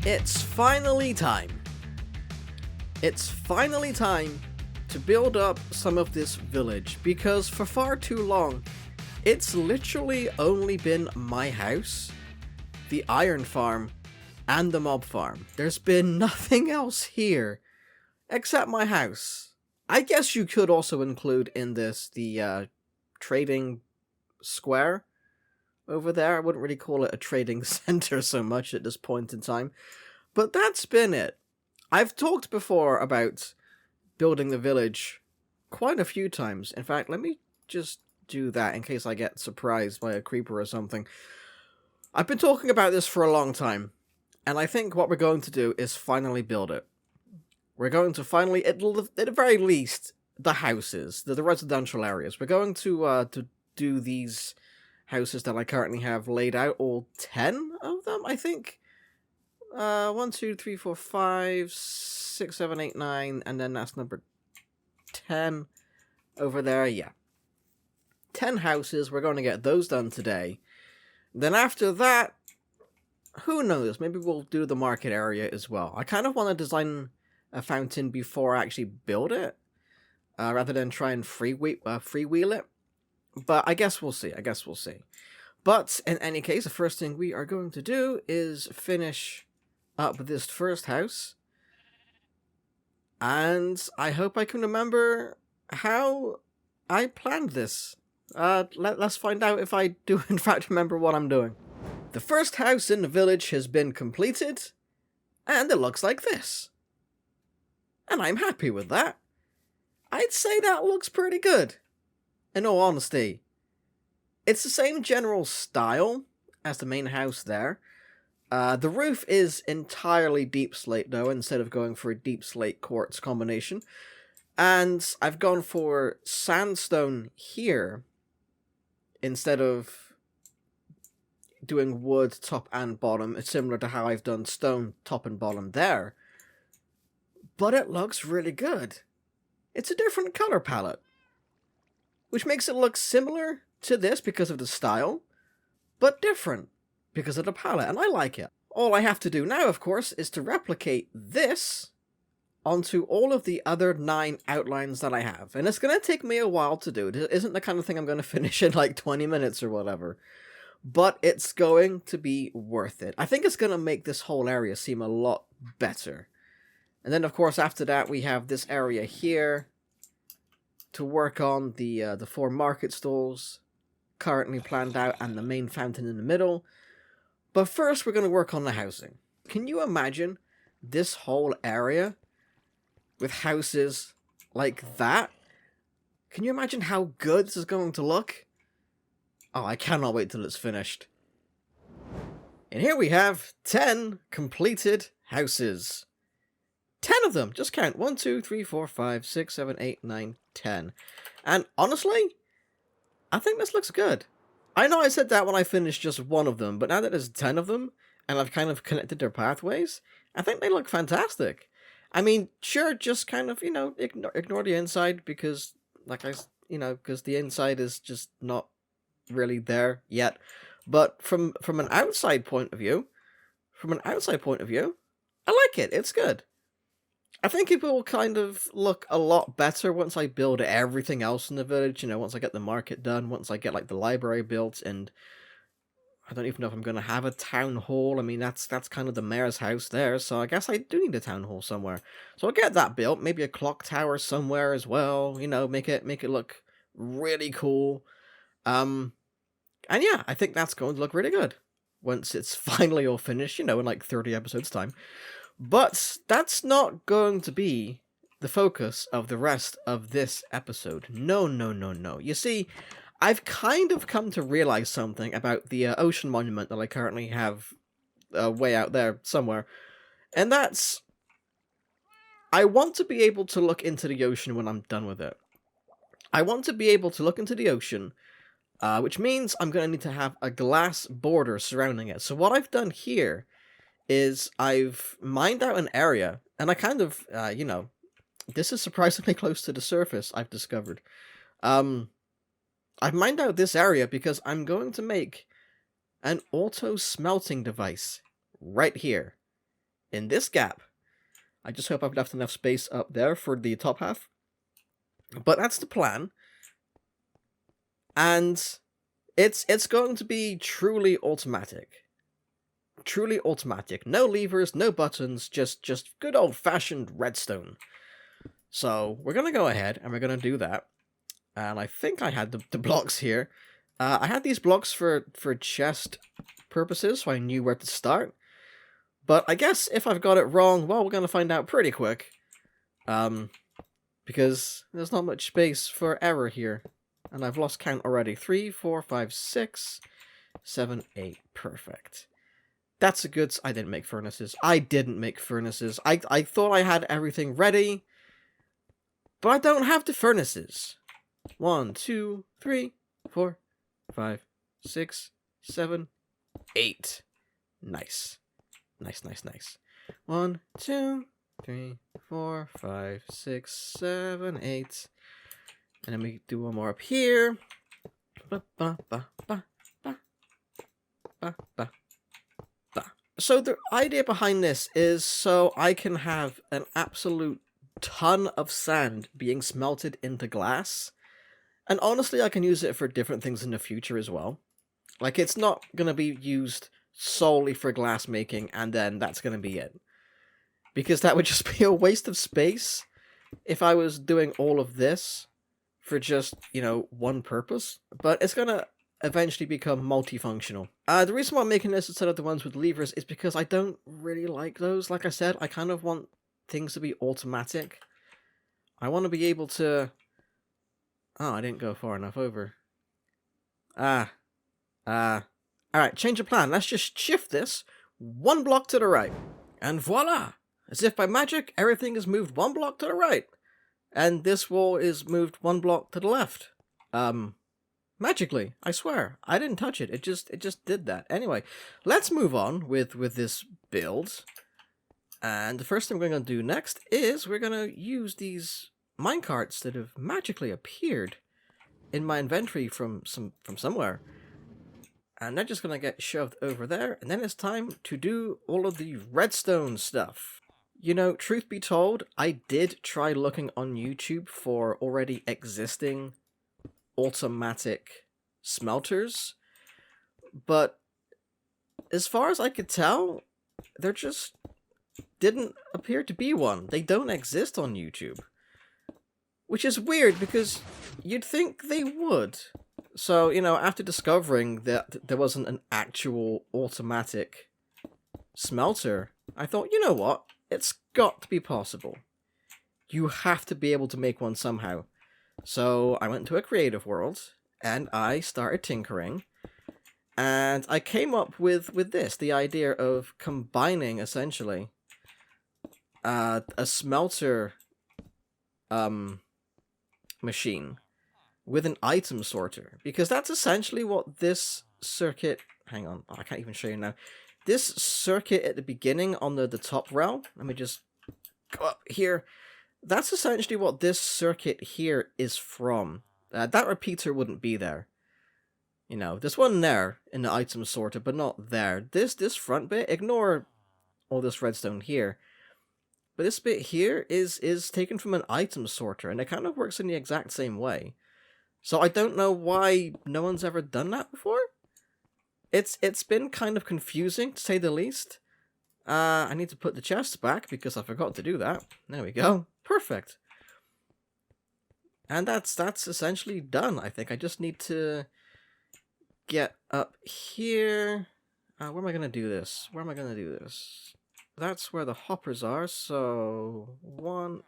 It's finally time. It's finally time to build up some of this village, because for far too long, it's literally only been my house, the iron farm, and the mob farm. There's been nothing else here except my house. I guess you could also include in this the trading square over there. I wouldn't really call it a trading center so much at this point in time, but that's been it. I've talked before about building the village quite a few times. In fact, let me just do that in case I get surprised by a creeper or something. I've been talking about this for a long time, and I think what we're going to do is finally build it. We're going to finally, at the very least, the houses, the residential areas. We're going to do these houses that I currently have laid out, all 10 of them, I think. 1, 2, 3, 4, 5, 6, 7, 8, 9, and then that's number 10 over there, yeah. 10 houses, we're going to get those done today. Then after that, who knows, maybe we'll do the market area as well. I kind of want to design a fountain before I actually build it, rather than try and freewheel it. But I guess we'll see, But in any case, the first thing we are going to do is finish up this first house. And I hope I can remember how I planned this. Let's find out if I do in fact remember what I'm doing. The first house in the village has been completed, and it looks like this. And I'm happy with that. I'd say that looks pretty good, in all honesty. It's the same general style as the main house there. The roof is entirely deep slate though, instead of going for a deep slate quartz combination. And I've gone for sandstone here, instead of doing wood top and bottom. It's similar to how I've done stone top and bottom there. But it looks really good. It's a different color palette, which makes it look similar to this because of the style, but different because of the palette, and I like it. All I have to do now, of course, is to replicate this onto all of the other 9 outlines that I have, and it's going to take me a while to do. It isn't the kind of thing I'm going to finish in like 20 minutes or whatever, but it's going to be worth it. I think it's going to make this whole area seem a lot better. And then, of course, after that, we have this area here to work on the 4 market stalls currently planned out, and the main fountain in the middle. But first, we're going to work on the housing. Can you imagine this whole area with houses like that? Can you imagine how good this is going to look? Oh, I cannot wait till it's finished. And here we have 10 completed houses. 10 of them! Just count. 1, 2, 3, 4, 5, 6, 7, 8, 9, 10. And honestly, I think this looks good. I know I said that when I finished just one of them, but now that there's 10 of them, and I've kind of connected their pathways, I think they look fantastic. I mean, sure, just kind of, ignore the inside, because, because the inside is just not really there yet. But from an outside point of view, I like it. It's good. I think it will kind of look a lot better once I build everything else in the village, once I get the market done, once I get, the library built, and I don't even know if I'm going to have a town hall. I mean, that's kind of the mayor's house there, so I guess I do need a town hall somewhere. So I'll get that built, maybe a clock tower somewhere as well, make it look really cool. And yeah, I think that's going to look really good once it's finally all finished, in 30 episodes time. But that's not going to be the focus of the rest of this episode. No. You see, I've kind of come to realize something about the ocean monument that I currently have way out there somewhere. And that's, I want to be able to look into the ocean when I'm done with it. I want to be able to look into the ocean, which means I'm going to need to have a glass border surrounding it. So what I've done here is I've mined out an area, and I kind of, this is surprisingly close to the surface, I've discovered. I've mined out this area because I'm going to make an auto smelting device right here. in this gap. I just hope I've left enough space up there for the top half. But that's the plan. And it's going to be truly automatic. Truly automatic. No levers, no buttons, just good old-fashioned redstone. So we're going to go ahead and we're going to do that. And I think I had the blocks here. I had these blocks for chest purposes, so I knew where to start. But I guess if I've got it wrong, well, we're going to find out pretty quick. Because there's not much space for error here. And I've lost count already. 3, 4, 5, 6, 7, 8. Perfect. That's a good... I didn't make furnaces. I didn't make furnaces. I thought I had everything ready. But I don't have the furnaces. 1, 2, 3, 4, 5, 6, 7, 8. Nice. Nice, nice, nice. 1, 2, 3, 4, 5, 6, 7, 8. And then we do one more up here. Ba, ba, ba, ba, ba, ba, ba, ba. So the idea behind this is so I can have an absolute ton of sand being smelted into glass. And honestly, I can use it for different things in the future as well. Like, it's not going to be used solely for glass making, and then that's going to be it. Because that would just be a waste of space if I was doing all of this for just, you know, one purpose. But it's going to eventually become multifunctional. The reason why I'm making this instead of the ones with levers is because I don't really like those. Like I said, I kind of want things to be automatic. I want to be able to... Oh, I didn't go far enough over. Alright, change of plan. Let's just shift this one block to the right. And voila! As if by magic, everything is moved one block to the right. And this wall is moved one block to the left. Magically, I swear. I didn't touch it. It just did that. Anyway, let's move on with this build. And the first thing we're going to do next is we're going to use these minecarts that have magically appeared in my inventory from somewhere. And they're just going to get shoved over there. And then it's time to do all of the redstone stuff. You know, truth be told, I did try looking on YouTube for already existing automatic smelters. But as far as I could tell, there just didn't appear to be one. They don't exist on YouTube. Which is weird, because you'd think they would. So, you know, after discovering that there wasn't an actual automatic smelter, I thought, you know what? It's got to be possible. You have to be able to make one somehow. So I went to a creative world, and I started tinkering. And I came up with this, the idea of combining, essentially, a smelter machine with an item sorter, because that's essentially what this circuit... Hang on, I can't even show you now. This circuit at the beginning on the top rail, let me just go up here. That's essentially what this circuit here is from. That repeater wouldn't be there. You know, there's one there in the item sorter, but not there. This front bit, ignore all this redstone here. But this bit here is taken from an item sorter, and it kind of works in the exact same way. So I don't know why no one's ever done that before. It's been kind of confusing, to say the least. I need to put the chests back, because I forgot to do that. There we go. Perfect. And that's essentially done, I think. I just need to get up here. Where am I going to do this? Where am I going to do this? That's where the hoppers are, so 1,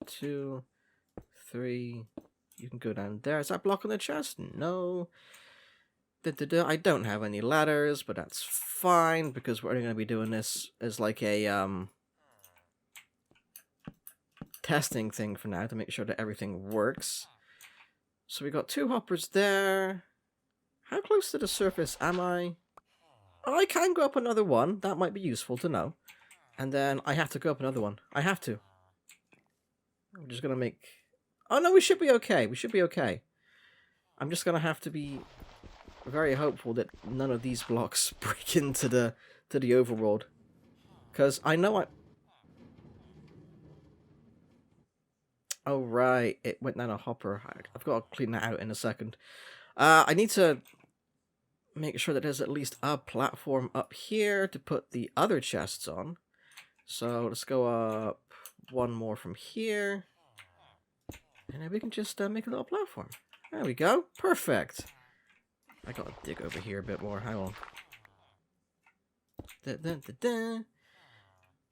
2, 3. You can go down there. Is that blocking the chest? No. I don't have any ladders, but that's fine, because we're only going to be doing this as like a testing thing for now, to make sure that everything works. So we got 2 hoppers there. How close to the surface am I? Oh, I can go up another one. That might be useful to know. And then I have to go up another one. I have to. I'm just going to make... Oh no, we should be okay. We should be okay. I'm just going to have to be very hopeful that none of these blocks break into the overworld. Because I know Oh, right. It went down a hopper. I've got to clean that out in a second. I need to make sure that there's at least a platform up here to put the other chests on. So let's go up one more from here. And then we can just make a little platform. There we go. Perfect. I gotta dig over here a bit more. Hang on. Then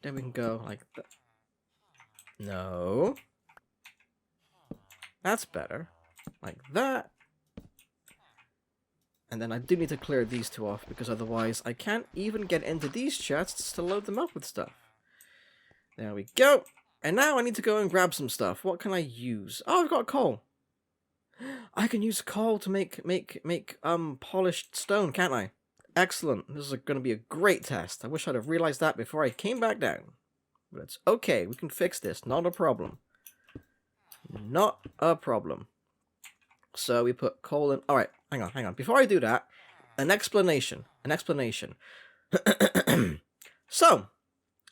we can go like that. No. That's better. Like that. And then I do need to clear these two off, because otherwise I can't even get into these chests to load them up with stuff. There we go. And now I need to go and grab some stuff. What can I use? Oh, I've got coal. I can use coal to make polished stone, can't I? Excellent. This is going to be a great test. I wish I'd have realized that before I came back down. But it's okay. We can fix this. Not a problem. Not a problem. So we put coal in. Alright, hang on. Before I do that, an explanation. So,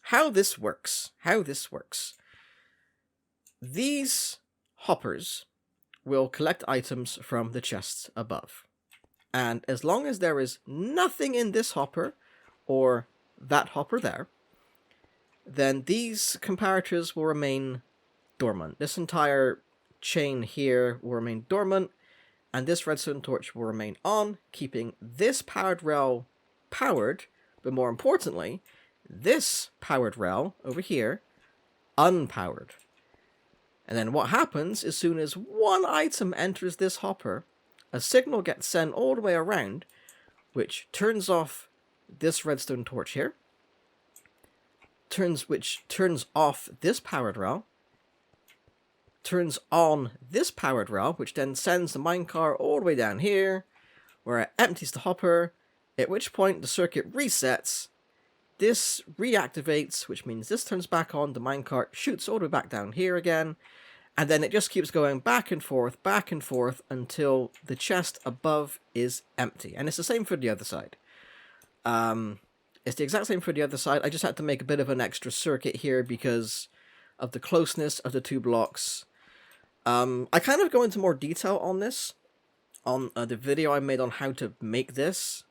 how this works. These hoppers will collect items from the chests above. And as long as there is nothing in this hopper, or that hopper there, then these comparators will remain dormant. This entire chain here will remain dormant, and this redstone torch will remain on, keeping this powered rail powered, but more importantly, this powered rail over here unpowered. And then what happens, as soon as one item enters this hopper, a signal gets sent all the way around, which turns off this redstone torch here, which turns off this powered rail, turns on this powered rail, which then sends the minecart all the way down here, where it empties the hopper, at which point the circuit resets, this reactivates, which means this turns back on, the minecart shoots all the way back down here again, and then it just keeps going back and forth, until the chest above is empty. And it's the same for the other side. It's the exact same for the other side. I just had to make a bit of an extra circuit here because of the closeness of the two blocks. I kind of go into more detail on this, on the video I made on how to make this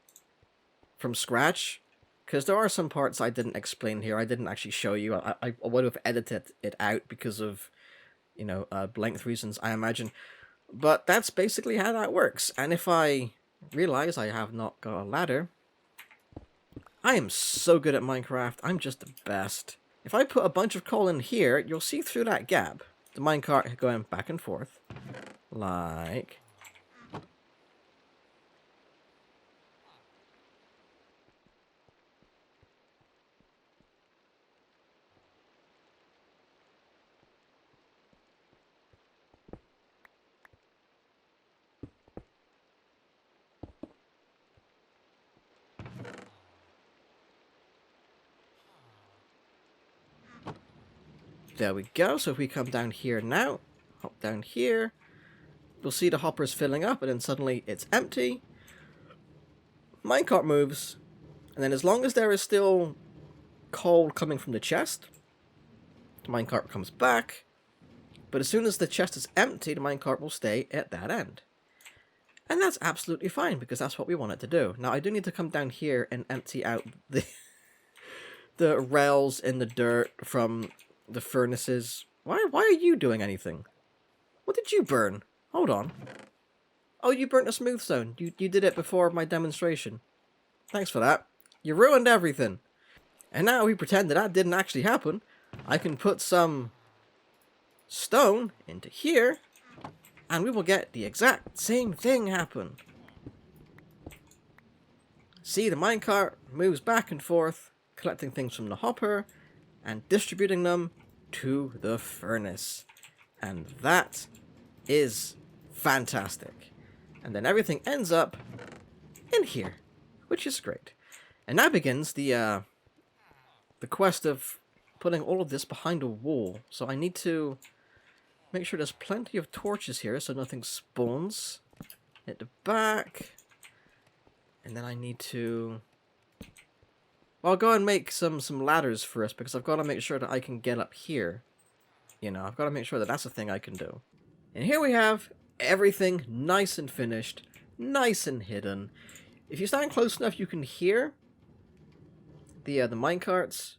from scratch, because there are some parts I didn't explain here. I didn't actually show you. I would have edited it out because of, you know, length reasons, I imagine. But that's basically how that works. And if I realize I have not got a ladder, I am so good at Minecraft. I'm just the best. If I put a bunch of coal in here, you'll see through that gap the minecart going back and forth, like... There we go. So if we come down here now, hop down here, you'll see the hopper's filling up, and then suddenly it's empty. Minecart moves, and then as long as there is still coal coming from the chest, the minecart comes back. But as soon as the chest is empty, the minecart will stay at that end. And that's absolutely fine, because that's what we want it to do. Now, I do need to come down here and empty out the rails in the dirt from the furnaces. Why are you doing anything? What did you burn? Hold on. Oh, you burnt a smooth stone. You did it before my demonstration. Thanks for that. You ruined everything. And now we pretend that didn't actually happen. I can put some stone into here, and we will get the exact same thing happen. See, the minecart moves back and forth, collecting things from the hopper, and distributing them to the furnace. And that is fantastic. And then everything ends up in here, which is great. And now begins the quest of putting all of this behind a wall. So I need to make sure there's plenty of torches here so nothing spawns at the back. And then I need to... well, I'll go and make some ladders first, because I've got to make sure that I can get up here. You know, I've got to make sure that that's a thing I can do. And here we have everything nice and finished, nice and hidden. If you stand close enough, you can hear the minecarts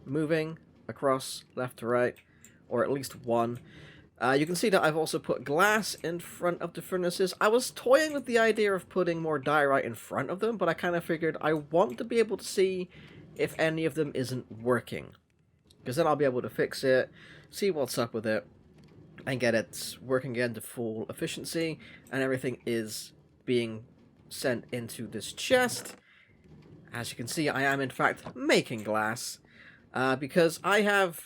moving across left to right, or at least one. You can see that I've also put glass in front of the furnaces. I was toying with the idea of putting more diorite in front of them, but I kind of figured I want to be able to see if any of them isn't working. Because then I'll be able to fix it, see what's up with it, and get it working again to full efficiency, and everything is being sent into this chest. As you can see, I am in fact making glass, because I have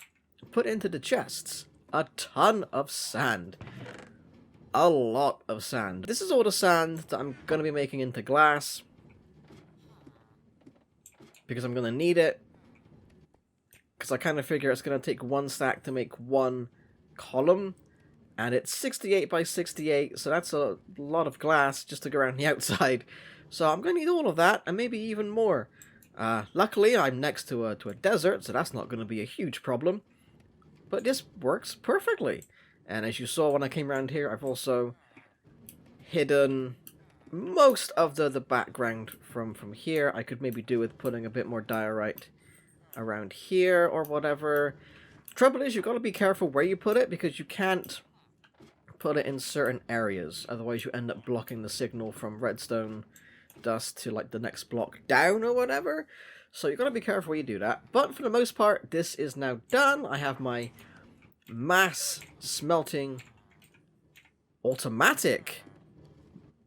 put into the chests a ton of sand. A lot of sand. This is all the sand that I'm going to be making into glass, because I'm going to need it. Because I kind of figure it's going to take one stack to make one column, and it's 68 by 68, so that's a lot of glass just to go around the outside. So I'm going to need all of that, and maybe even more. Luckily, I'm next to a desert, so that's not going to be a huge problem. But this works perfectly. And as you saw when I came around here, I've also hidden most of the background from here. I could maybe do with putting a bit more diorite around here or whatever. Trouble is, you've got to be careful where you put it, because you can't put it in certain areas. Otherwise, you end up blocking the signal from redstone dust to like the next block down or whatever. So you've got to be careful where you do that. But for the most part, this is now done. I have my mass smelting automatic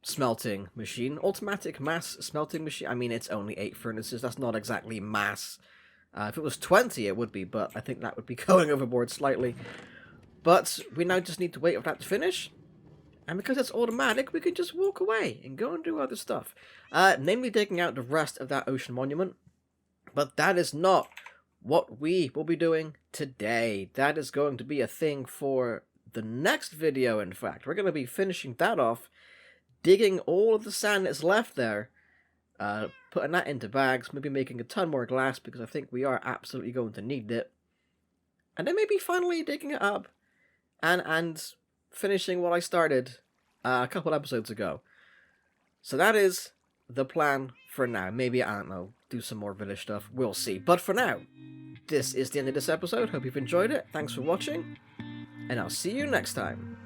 smelting machine. Automatic mass smelting machine. I mean, it's only 8 furnaces. That's not exactly mass. If it was 20, it would be, but I think that would be going overboard slightly. But we now just need to wait for that to finish. And because it's automatic, we can just walk away and go and do other stuff. Namely digging out the rest of that ocean monument. But that is not what we will be doing today. That is going to be a thing for the next video, in fact. We're going to be finishing that off, digging all of the sand that's left there, putting that into bags, maybe making a ton more glass, because I think we are absolutely going to need it. And then maybe finally digging it up and finishing what I started a couple episodes ago. So that is the plan for now. Maybe, I don't know, do some more village stuff. We'll see. But for now, this is the end of this episode. Hope you've enjoyed it. Thanks for watching, and I'll see you next time.